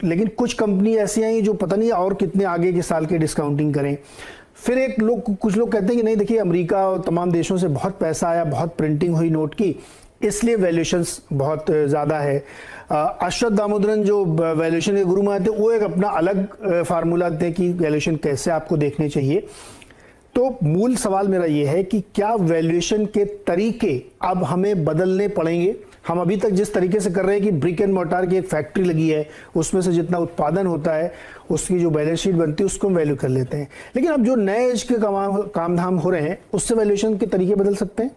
लेकिन कुछ कंपनी ऐसी आई जो पता नहीं और कितने आगे के साल के डिस्काउंटिंग करें। फिर कुछ लोग कहते हैं कि नहीं देखिए, अमेरिका और तमाम देशों से बहुत पैसा आया, बहुत प्रिंटिंग हुई नोट की, इसलिए वैल्यूएशंस बहुत ज़्यादा है। अश्वथ दामोदरन जो वैल्यूएशन के गुरु मानते हैं, वो एक अपना अलग फार्मूला देते हैं कि वैल्यूएशन कैसे आपको देखने चाहिए। तो मूल सवाल मेरा ये है कि क्या वैल्यूएशन के तरीके अब हमें बदलने पड़ेंगे? हम अभी तक जिस तरीके से कर रहे हैं कि ब्रिक एंड मोर्टार की एक फैक्ट्री लगी है, उसमें से जितना उत्पादन होता है उसकी जो बैलेंस शीट बनती है उसको हम वैल्यू कर लेते हैं, लेकिन अब जो नए एज के काम धाम हो रहे हैं उससे वैल्यूएशन के तरीके बदल सकते हैं?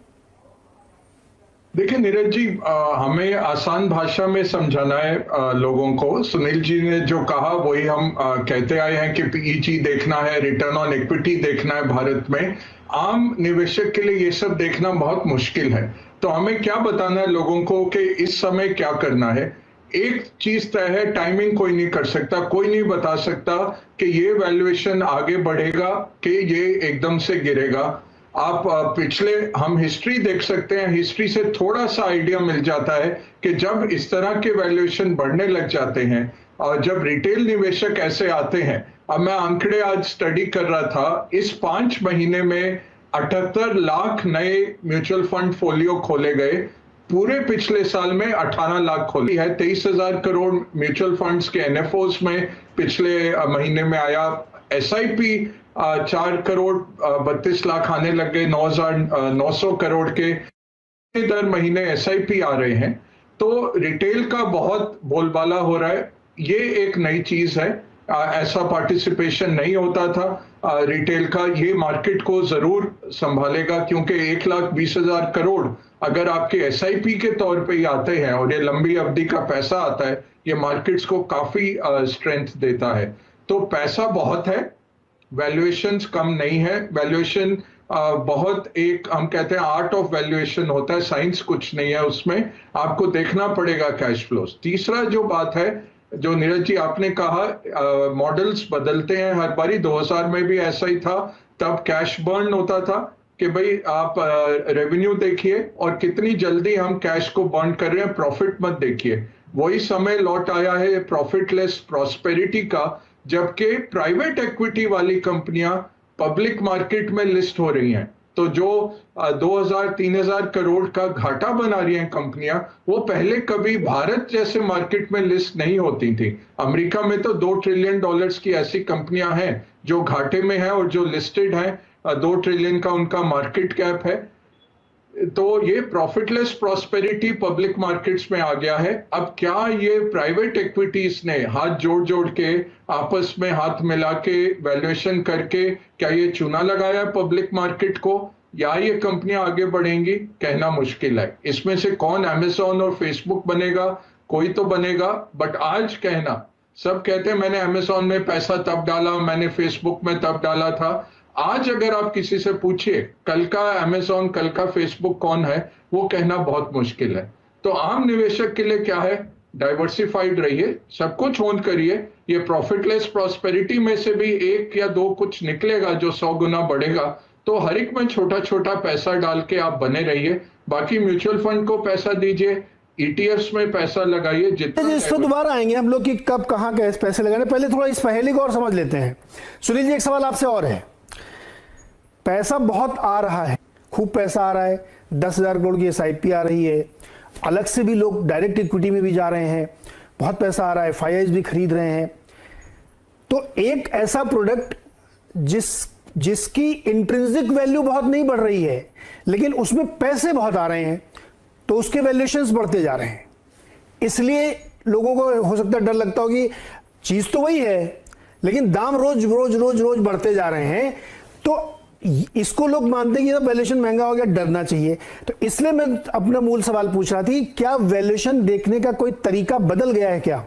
देखिए नीरज जी, हमें आसान भाषा में समझाना है लोगों को। सुनील जी ने जो कहा वही हम कहते आए हैं कि पीईजी देखना है, रिटर्न ऑन इक्विटी देखना है। भारत में आम निवेशक के लिए ये सब देखना बहुत मुश्किल है। तो हमें क्या बताना है लोगों को कि इस समय क्या करना है। एक चीज तय है, टाइमिंग कोई नहीं कर सकता, कोई नहीं बता सकता कि ये वैल्यूएशन आगे बढ़ेगा कि ये एकदम से गिरेगा। आप पिछले हम हिस्ट्री देख सकते हैं, हिस्ट्री से थोड़ा सा आइडिया मिल जाता है कि जब इस तरह के वैल्यूएशन बढ़ने लग जाते हैं और जब रिटेल निवेशक ऐसे आते हैं। अब मैं आंकड़े आज स्टडी कर रहा था, इस 5 महीने में 78 लाख नए म्यूचुअल फंड फोलियो खोले गए। पूरे पिछले साल में 18 लाख खोली है। 23,000 करोड़ म्यूचुअल फंड्स के एनएफओस में पिछले महीने में आया। एसआईपी 4 करोड़ 32 लाख आने लग गए। 9,900 करोड़ के दर महीने एसआईपी आ रहे हैं। तो रिटेल का बहुत बोलबाला हो रहा है। ये एक नई चीज है, ऐसा पार्टिसिपेशन नहीं होता था रिटेल का। ये मार्केट को जरूर संभालेगा, क्योंकि 1,20,000 करोड़ अगर आपके एसआईपी के तौर पे ही आते हैं और ये लंबी अवधि का पैसा आता है, ये मार्केट्स को काफी स्ट्रेंथ देता है। तो पैसा बहुत है, वैल्यूएशंस कम नहीं है। वैल्यूएशन बहुत एक हम कहते हैं आर्ट ऑफ वैल्यूएशन होता है, साइंस कुछ नहीं है उसमें। आपको देखना पड़ेगा कैश फ्लोज। तीसरा जो बात है, जो नीरज जी आपने कहा, मॉडल्स बदलते हैं हर बारी। 2000 में भी ऐसा ही था। तब कैश बर्न होता था कि भाई आप रेवेन्यू देखिए और कितनी जल्दी हम कैश को बर्न कर रहे हैं, प्रॉफिट मत देखिए। वही समय लौट आया है प्रॉफिटलेस प्रॉस्पेरिटी का, जबकि प्राइवेट इक्विटी वाली कंपनियां पब्लिक मार्केट में लिस्ट हो रही हैं। तो जो 2,000-3,000 करोड़ का घाटा बना रही हैं कंपनियां, वो पहले कभी भारत जैसे मार्केट में लिस्ट नहीं होती थी। अमेरिका में तो $2 ट्रिलियन की ऐसी कंपनियां हैं जो घाटे में हैं और जो लिस्टेड हैं। 2 ट्रिलियन का उनका मार्केट कैप है। तो ये प्रॉफिटलेस प्रॉस्पेरिटी पब्लिक मार्केट्स में आ गया है। अब क्या ये प्राइवेट इक्विटीज ने हाथ जोड़ जोड़ के आपस में हाथ मिला के वैल्यूएशन करके क्या ये चूना लगाया है पब्लिक मार्केट को, या ये कंपनियां आगे बढ़ेंगी, कहना मुश्किल है। इसमें से कौन अमेज़न और फेसबुक बनेगा, कोई तो बनेगा। बट आज कहना, सब कहते हैं मैंने अमेज़न में पैसा तब डाला, मैंने फेसबुक में तब डाला था। आज अगर आप किसी से पूछिए कल का अमेज़न, कल का फेसबुक कौन है, वो कहना बहुत मुश्किल है। तो आम निवेशक के लिए क्या है, डाइवर्सिफाइड रहिए, सब कुछ ओन करिए। ये प्रॉफिटलेस प्रॉस्पेरिटी में से भी 1 या 2 कुछ निकलेगा जो 100 गुना बढ़ेगा। तो हर एक में छोटा छोटा पैसा डाल के आप बने रहिए। बाकी म्यूचुअल फंड को पैसा दीजिए, ईटीएफ्स में पैसा लगाइए। जितना इस पर दोबारा आएंगे हम लोग कि कब कहाँ कैसे पैसे लगाने, पहले थोड़ा इस पहेली को और समझ लेते हैं। सुनील जी, एक सवाल आपसे और है। पैसा बहुत आ रहा है, खूब पैसा आ रहा है, 10,000 करोड़ की एसआईपी आ रही है, अलग से भी लोग डायरेक्ट इक्विटी में भी जा रहे हैं, बहुत पैसा आ रहा है, FIIs भी खरीद रहे हैं। तो एक ऐसा प्रोडक्ट जिसकी इंट्रिंसिक वैल्यू बहुत नहीं बढ़ रही है लेकिन उसमें पैसे बहुत आ रहे हैं, तो उसके वैल्यूएशंस बढ़ते जा रहे हैं। इसलिए लोगों को हो सकता है डर लगता हो कि चीज तो वही है लेकिन दाम रोज रोज रोज रोज बढ़ते जा रहे हैं, तो इसको लोग मानते हैं कि वैल्यूएशन महंगा हो गया, डरना चाहिए। तो इसलिए मैं अपना मूल सवाल पूछ रहा थी, क्या वैल्यूएशन देखने का कोई तरीका बदल गया है क्या?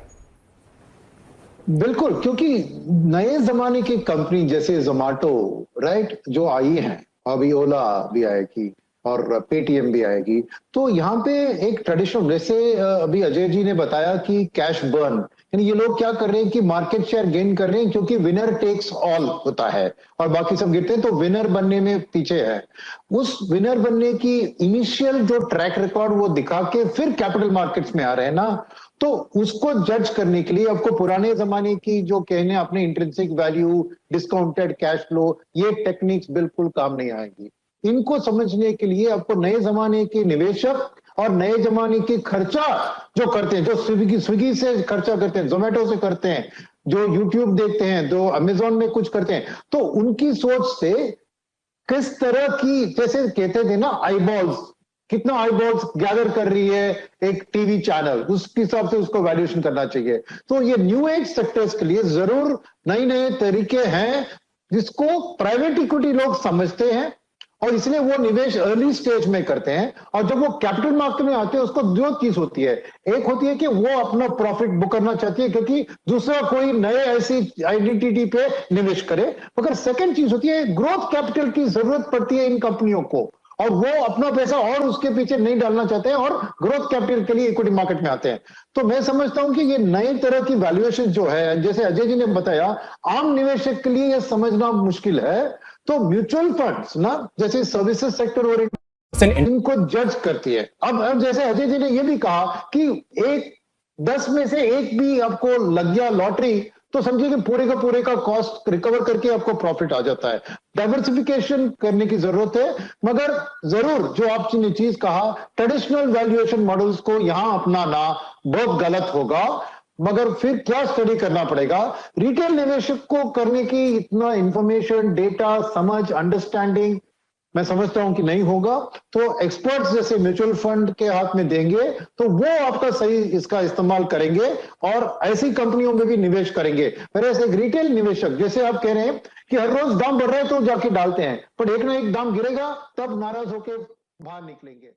बिल्कुल, क्योंकि नए जमाने की कंपनी जैसे जोमेटो, राइट, जो आई हैं, अभी ओला भी आएगी और पेटीएम भी आएगी। तो यहाँ पे एक ट्रेडिशनल, जैसे अभी अजय जी ने बताया कि कैश बर्न, यानी ये लोग क्या कर रहे हैं कि मार्केट शेयर गेन कर रहे हैं, क्योंकि विनर टेक्स ऑल होता है और बाकी सब गिरते हैं, तो विनर बनने में पीछे है। उस विनर बनने की इनिशियल जो ट्रैक रिकॉर्ड वो दिखा के फिर कैपिटल मार्केट्स में आ रहे हैं ना, तो उसको जज करने के लिए आपको पुराने जमाने की जो कहने अपने intrinsic value, discounted cash flow, ये टेक्निक्स बिल्कुल काम नहीं आएगी। इनको समझने के लिए आपको नए जमाने के निवेशक और नए जमाने की खर्चा जो करते हैं, जो स्विगी से खर्चा करते हैं, जोमेटो से करते हैं, जो यूट्यूब देखते हैं, जो अमेजोन में कुछ करते हैं, तो उनकी सोच से किस तरह की, जैसे कहते थे ना आईबॉल्स, कितना आईबॉल्स गैदर कर रही है एक टीवी चैनल, उसके हिसाब से उसको वैल्यूएशन करना चाहिए। तो ये न्यू एज सेक्टर्स के लिए जरूर नए नए तरीके हैं जिसको प्राइवेट इक्विटी लोग समझते हैं और इसलिए वो निवेश अर्ली स्टेज में करते हैं। और जब वो कैपिटल मार्केट में आते हैं उसको दो चीज होती है, एक होती है कि वो अपना प्रॉफिट बुक करना चाहती है क्योंकि दूसरा कोई नए ऐसी आइडेंटिटी पे निवेश करे, मगर सेकंड चीज होती है ग्रोथ कैपिटल की जरूरत पड़ती है इन कंपनियों को, और वो अपना पैसा और उसके पीछे नहीं डालना चाहते हैं और ग्रोथ कैपिटल के लिए इक्विटी मार्केट में आते हैं। तो मैं समझता हूं कि ये नई तरह की वैल्यूएशन जो है, जैसे अजय जी ने बताया, आम निवेशक के लिए ये समझना मुश्किल है। तो म्यूचुअल फंड्स ना, जैसे सर्विसेज सेक्टर और इनको जज करती है। अब जैसे अजय जी ने ये भी कहा कि एक 10 में से एक भी आपको लग गया लॉटरी, तो समझिए कि पूरे का कॉस्ट रिकवर करके आपको प्रॉफिट आ जाता है। डाइवर्सिफिकेशन करने की जरूरत है, मगर जरूर जो आपने चीज कहा, ट्रेडिशनल वैल्यूएशन मॉडल्स को यहां अपनाना बहुत गलत होगा। मगर फिर क्या स्टडी करना पड़ेगा, रिटेल निवेशक को करने की इतना इंफॉर्मेशन, डेटा, समझ, अंडरस्टैंडिंग मैं समझता हूं कि नहीं होगा। तो एक्सपर्ट्स जैसे म्यूचुअल फंड के हाथ में देंगे तो वो आपका सही इसका इस्तेमाल करेंगे और ऐसी कंपनियों में भी निवेश करेंगे। मेरे ऐसे एक रिटेल निवेशक, जैसे आप कह रहे हैं कि हर रोज दाम बढ़ रहा है तो जाके डालते हैं, पर एक ना एक दाम गिरेगा तब नाराज होकर बाहर निकलेंगे।